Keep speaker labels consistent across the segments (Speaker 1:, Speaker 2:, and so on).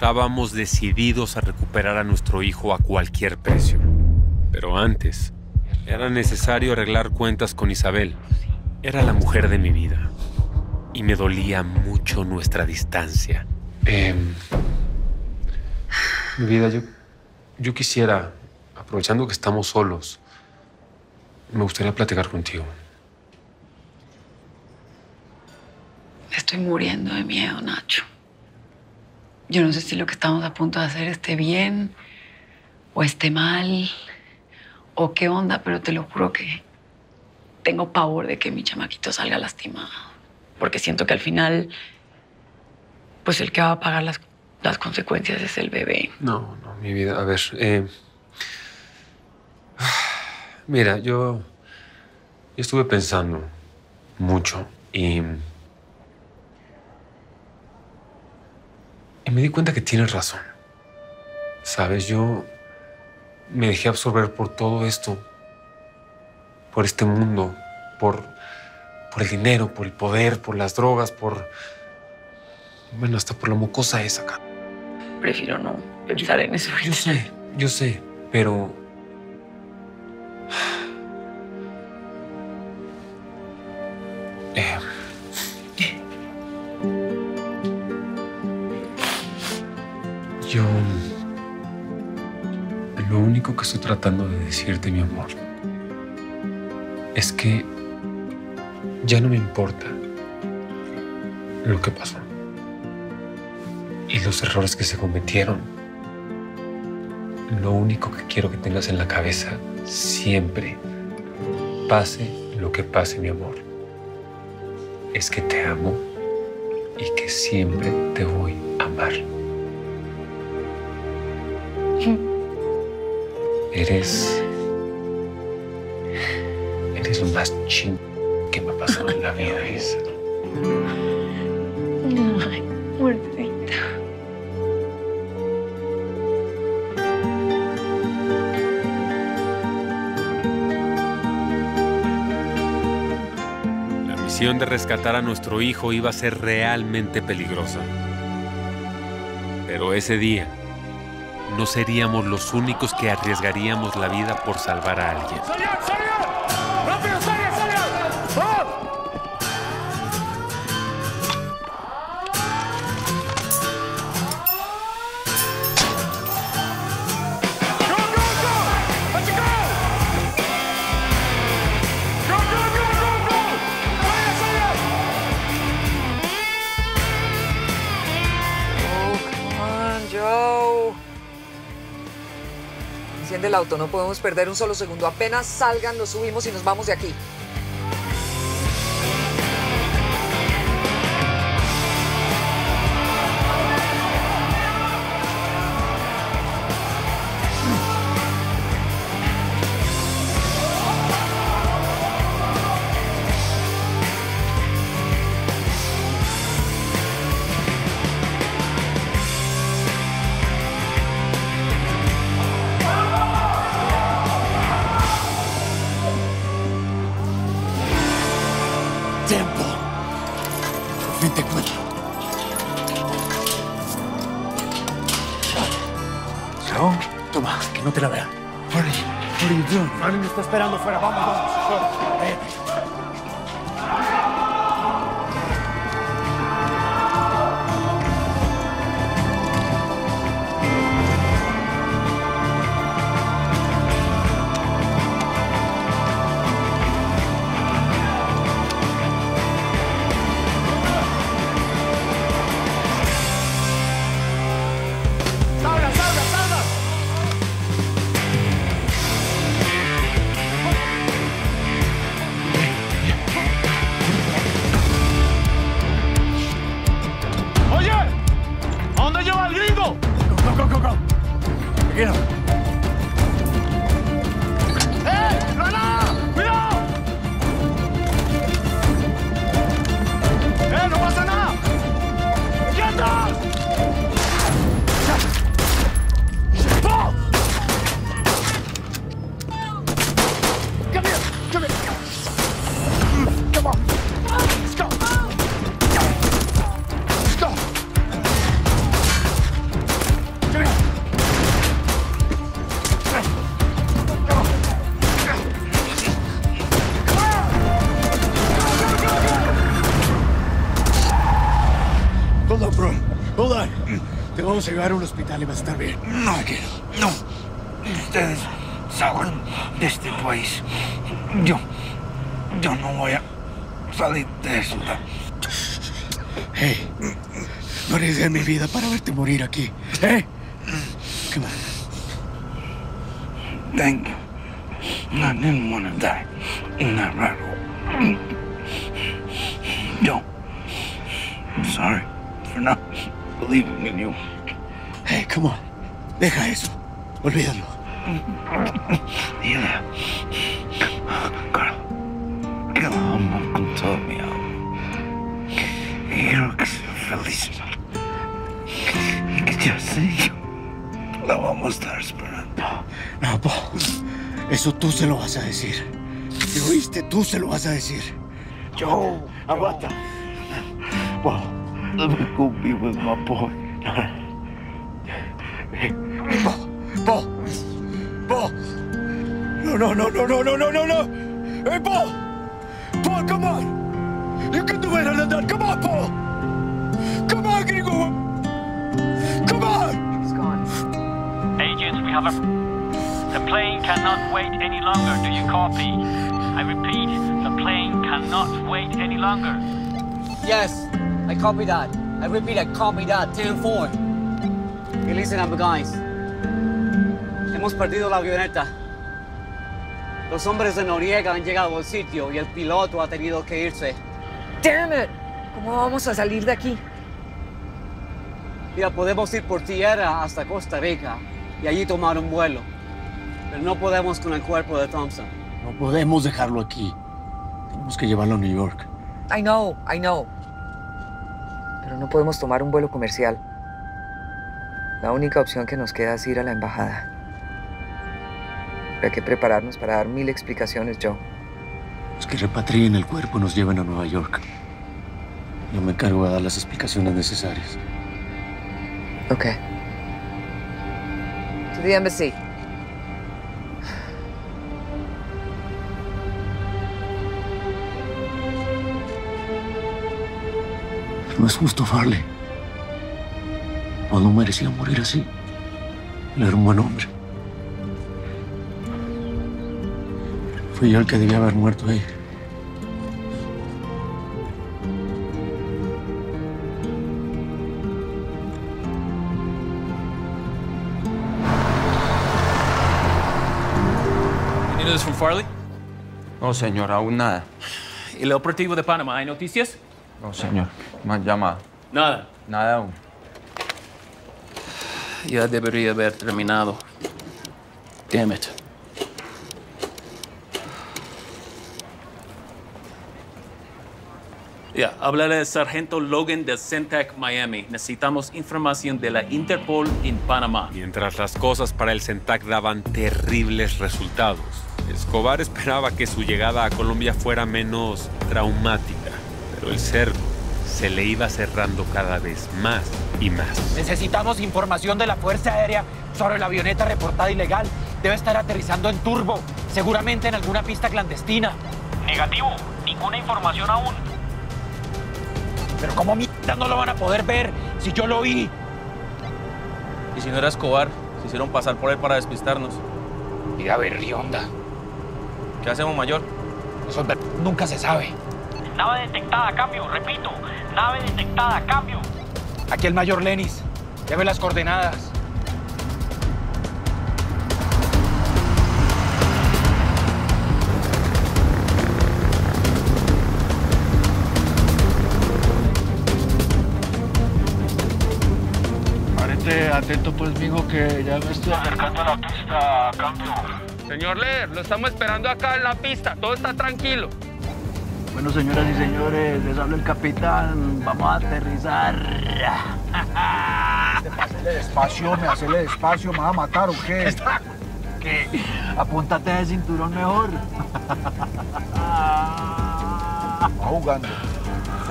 Speaker 1: Estábamos decididos a recuperar a nuestro hijo a cualquier precio. Pero antes, era necesario arreglar cuentas con Isabel. Era la mujer de mi vida. Y me dolía mucho nuestra distancia. Mi vida, yo quisiera, aprovechando que estamos solos, me gustaría platicar contigo.
Speaker 2: Me estoy muriendo de miedo, Nacho. Yo no sé si lo que estamos a punto de hacer esté bien o esté mal o qué onda, pero te lo juro que tengo pavor de que mi chamaquito salga lastimado. Porque siento que al final, pues el que va a pagar las consecuencias es el bebé.
Speaker 1: No, mi vida, a ver, mira, yo estuve pensando mucho y me di cuenta que tienes razón. Sabes, yo me dejé absorber por todo esto, por este mundo, por el dinero, por el poder, por las drogas, bueno, hasta por la mocosa esa acá.
Speaker 2: Prefiero no pensar en eso.
Speaker 1: Yo sé, pero yo lo único que estoy tratando de decirte, mi amor, es que ya no me importa lo que pasó y los errores que se cometieron. Lo único que quiero que tengas en la cabeza siempre, pase lo que pase, mi amor, es que te amo y que siempre te voy a amar. Eres lo más ching que me ha pasado en la vida, Isa.
Speaker 2: Ay, muertita.
Speaker 1: La misión de rescatar a nuestro hijo iba a ser realmente peligrosa. Pero ese día no seríamos los únicos que arriesgaríamos la vida por salvar a alguien.
Speaker 3: ¡Rápido, Sonia! ¡Vamos!
Speaker 4: Enciende el auto, no podemos perder un solo segundo. Apenas salgan, los subimos y nos vamos de aquí.
Speaker 3: Tiempo. Por fin te encuentro. Sharon, toma, que no te la vean. What are you doing? Marley me está esperando afuera. Vamos. Váyate. Go. Tranquilo. ¡Granada! ¡Cuidado! ¡No pasa nada! ¡Quietos! ¡Oh! Come here! Come on! Let's go! Let's go! vamos a llevar a un hospital y va a estar bien.
Speaker 5: No quiero. No. Ustedes salgan de este país. Yo no voy a salir de esta.
Speaker 3: Hey, no arriesgué mi vida para verte morir aquí. Hey, come on.
Speaker 5: Thank you. I didn't want to die in that battle. I'm sorry for not believing in you.
Speaker 3: Hey, come on. Deja eso. Olvídalo.
Speaker 5: Yeah. Carl, que la amo con todo mi alma. Quiero que sea feliz. Que ya sé yo. La vamos a estar esperando.
Speaker 3: No, Paul. Eso tú se lo vas a decir. ¿Te oíste? Tú se lo vas a decir.
Speaker 5: Joe,
Speaker 3: Aguanta. Paul.
Speaker 5: Let me go be with my boy.
Speaker 3: Paul. Paul. No. Hey, Paul. Paul, come on. You can do better than that. Come on, Paul. Come on, gringo. Come on.
Speaker 4: He's gone.
Speaker 6: Agents, we have The plane cannot wait any longer. Do you copy? I repeat, the plane cannot wait any longer.
Speaker 7: Yes, I copy that. I repeat, I copy that. 10-4. Y listen up, guys. Hemos perdido la avioneta. Los hombres de Noriega han llegado al sitio y el piloto ha tenido que irse.
Speaker 4: Damn it. ¿Cómo vamos a salir de aquí?
Speaker 7: Mira, podemos ir por tierra hasta Costa Rica y allí tomar un vuelo. Pero no podemos con el cuerpo de Thompson.
Speaker 3: No podemos dejarlo aquí. Tenemos que llevarlo a New York.
Speaker 4: I know. Pero no podemos tomar un vuelo comercial. La única opción que nos queda es ir a la embajada. Pero hay que prepararnos para dar 1000 explicaciones, Joe.
Speaker 3: Los que repatrien el cuerpo nos lleven a Nueva York. Yo me encargo de dar las explicaciones necesarias.
Speaker 4: Okay. To the embassy.
Speaker 3: No es justo, Farley. Paul no merecía morir así. Él era un buen hombre. Fui yo el que debía haber muerto ahí.
Speaker 8: Any news from Farley?
Speaker 9: No, señor, aún nada.
Speaker 8: ¿El operativo de Panamá, hay noticias?
Speaker 9: No, señor, no han llamado.
Speaker 8: Nada.
Speaker 9: Nada aún.
Speaker 8: Ya debería haber terminado. Damn it. Ya, háblale al sargento Logan de CENTAC Miami. Necesitamos información de la Interpol en Panamá.
Speaker 1: Mientras las cosas para el CENTAC daban terribles resultados, Escobar esperaba que su llegada a Colombia fuera menos traumática. Pero el cerco se le iba cerrando cada vez más y más.
Speaker 10: Necesitamos información de la Fuerza Aérea sobre la avioneta reportada ilegal. Debe estar aterrizando en turbo, seguramente en alguna pista clandestina.
Speaker 6: Negativo, ninguna información aún.
Speaker 10: Pero ¿cómo mierda no lo van a poder ver si yo lo vi?
Speaker 8: Y si no era Escobar, se hicieron pasar por él para despistarnos.
Speaker 10: Mira, berrionda.
Speaker 8: ¿Qué hacemos, mayor?
Speaker 10: Eso nunca se sabe.
Speaker 6: Nave detectada, cambio, repito. Nave detectada, cambio.
Speaker 10: Aquí el mayor Lenis. Lleve las coordenadas.
Speaker 5: Atento pues, mijo, que ya me estoy acercando a la pista. Cambio.
Speaker 11: Señor Leder, lo estamos esperando acá en la pista. Todo está tranquilo.
Speaker 5: Bueno, señoras y señores, les habla el capitán. Vamos a aterrizar. Hacele despacio, ¿me va a matar o qué? ¿Qué? Apúntate de cinturón mejor. Va jugando.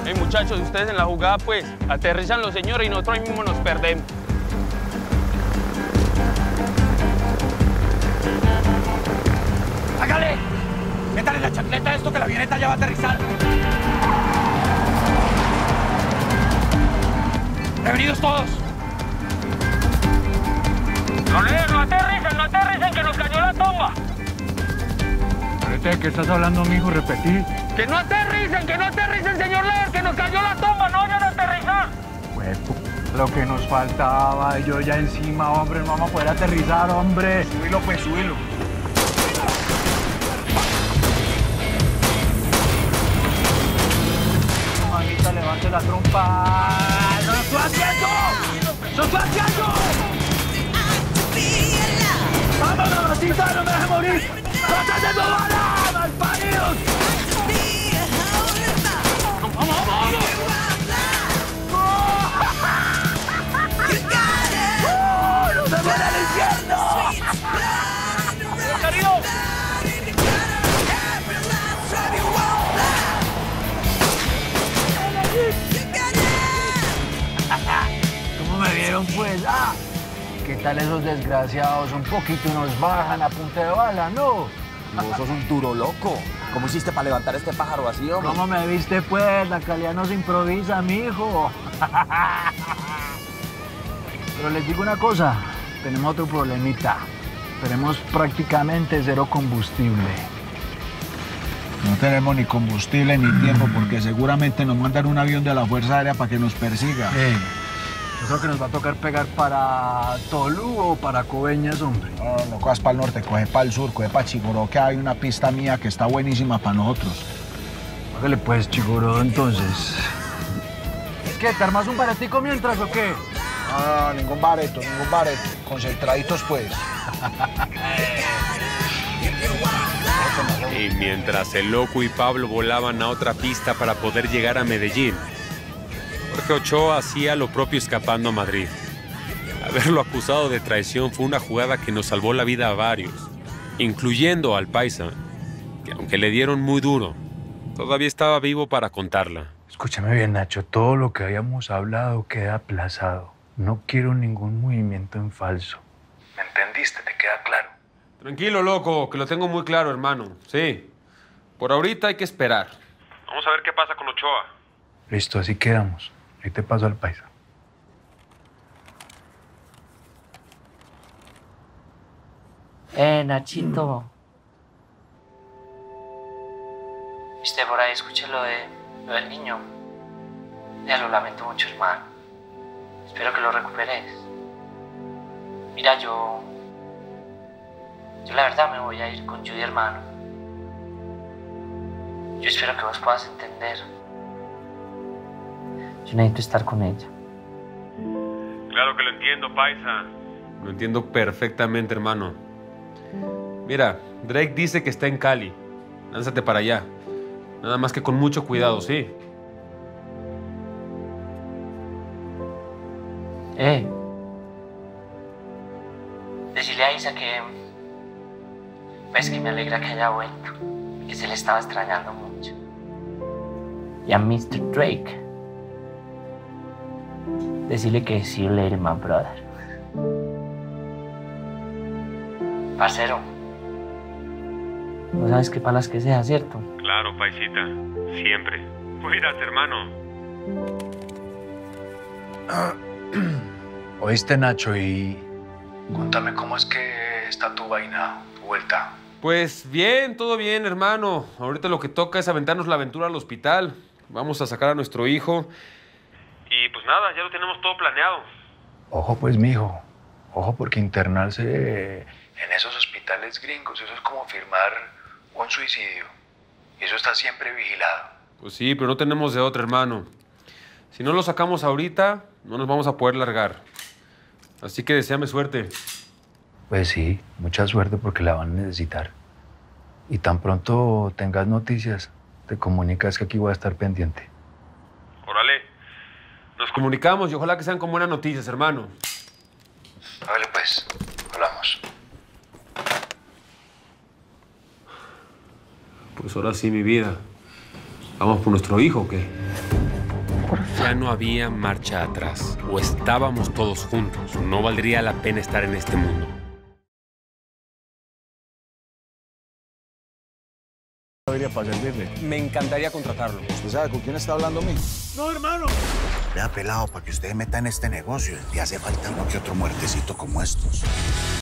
Speaker 11: Hey, muchachos, ustedes en la jugada, pues, aterrizan los señores y nosotros ahí mismo nos perdemos.
Speaker 10: ¡Hágale! ¡Métale la chancleta a esto que la avioneta ya va a aterrizar! ¡Prevenidos todos!
Speaker 3: ¿De qué estás hablando, mijo? Repetí.
Speaker 11: ¡Que no aterricen, señor Leer! ¡Que nos cayó la tumba! ¡No vayan a aterrizar!
Speaker 3: Lo que nos faltaba, y yo ya encima, hombre, no vamos a poder aterrizar, hombre.
Speaker 5: Subilo, pues, subilo.
Speaker 3: Mamita, levante la trompa. ¡Lo estoy haciendo! ¡Lo estoy haciendo! ¡Vamos, mamacita, no me dejes morir! ¡Trata de bala, malparidos! ¡Vamos, vamos! ¡No se muere el infierno!
Speaker 11: ¡Querido!
Speaker 3: ¿Cómo me vieron, pues? ¡Ah! ¿Qué tal esos desgraciados? Un poquito nos bajan a punta de bala, ¿no?
Speaker 12: Vos sos un duro loco. ¿Cómo hiciste para levantar este pájaro así, hombre?
Speaker 3: ¿Cómo me viste, pues? La calidad no se improvisa, mijo. Pero les digo una cosa. Tenemos otro problemita. Tenemos prácticamente cero combustible.
Speaker 5: No tenemos ni combustible ni tiempo porque seguramente nos mandan un avión de la Fuerza Aérea para que nos persiga.
Speaker 3: Yo creo que nos va a tocar pegar para Tolú o para Coveñas, hombre.
Speaker 5: No cojas para el norte, coge para el sur, coge para Chigoró, que hay una pista mía que está buenísima para nosotros.
Speaker 3: Hágale pues, Chigoró, entonces. ¿Qué, te armas un baretico mientras o qué?
Speaker 5: No, ningún bareto. Concentraditos, pues.
Speaker 1: Y mientras el loco y Pablo volaban a otra pista para poder llegar a Medellín, Jorge Ochoa hacía lo propio escapando a Madrid. Haberlo acusado de traición fue una jugada que nos salvó la vida a varios, incluyendo al paisa, que aunque le dieron muy duro, todavía estaba vivo para contarla.
Speaker 3: Escúchame bien, Nacho, todo lo que habíamos hablado queda aplazado. No quiero ningún movimiento en falso. ¿Me entendiste? ¿Te queda claro?
Speaker 1: Tranquilo, loco, que lo tengo muy claro, hermano. Sí. Por ahorita hay que esperar. Vamos a ver qué pasa con Ochoa.
Speaker 3: Listo, así quedamos. Ahí te paso al paisa.
Speaker 13: Nachito. Viste, por ahí escuché lo del niño. Ya lo lamento mucho, hermano. Espero que lo recuperes. Mira, yo la verdad me voy a ir con Judy, hermano. Yo espero que vos puedas entender. Yo necesito estar con ella.
Speaker 1: Claro que lo entiendo, paisa. Lo entiendo perfectamente, hermano. Mira, Drake dice que está en Cali. Lánzate para allá. Nada más que con mucho cuidado, ¿sí?
Speaker 13: Decirle a Isa que... pues que me alegra que haya vuelto. Que se le estaba extrañando mucho. Y a Mr. Drake. Decirle que see you later, my brother. Parcero. No sabes qué palas que sea, ¿cierto?
Speaker 1: Claro, paisita. Siempre. Cuídate, hermano.
Speaker 3: Oíste, Nacho, y cuéntame cómo es que está tu vaina, tu vuelta.
Speaker 1: Pues bien, todo bien, hermano. Ahorita lo que toca es aventarnos la aventura al hospital. Vamos a sacar a nuestro hijo. Y pues nada, ya lo tenemos todo planeado.
Speaker 3: Ojo pues, mijo. Ojo, porque internarse en esos hospitales gringos, eso es como firmar un suicidio. Y eso está siempre vigilado.
Speaker 1: Pues sí, pero no tenemos de otra, hermano. Si no lo sacamos ahorita, no nos vamos a poder largar. Así que deséame suerte.
Speaker 3: Pues sí, mucha suerte porque la van a necesitar. Y tan pronto tengas noticias, te comunicas que aquí voy a estar pendiente.
Speaker 1: Órale. Nos comunicamos y ojalá que sean con buenas noticias, hermano.
Speaker 3: Vale, pues. Hablamos.
Speaker 1: Pues ahora sí, mi vida. ¿Vamos por nuestro hijo o qué? Ya no había marcha atrás. O estábamos todos juntos. No valdría la pena estar en este mundo.
Speaker 5: Para servirle.
Speaker 12: Me encantaría contratarlo.
Speaker 5: ¿Usted sabe con quién está hablando, mijo?
Speaker 3: No, hermano.
Speaker 14: Vea, pelado, para que usted meta en este negocio, le hace falta uno que otro muertecito como estos.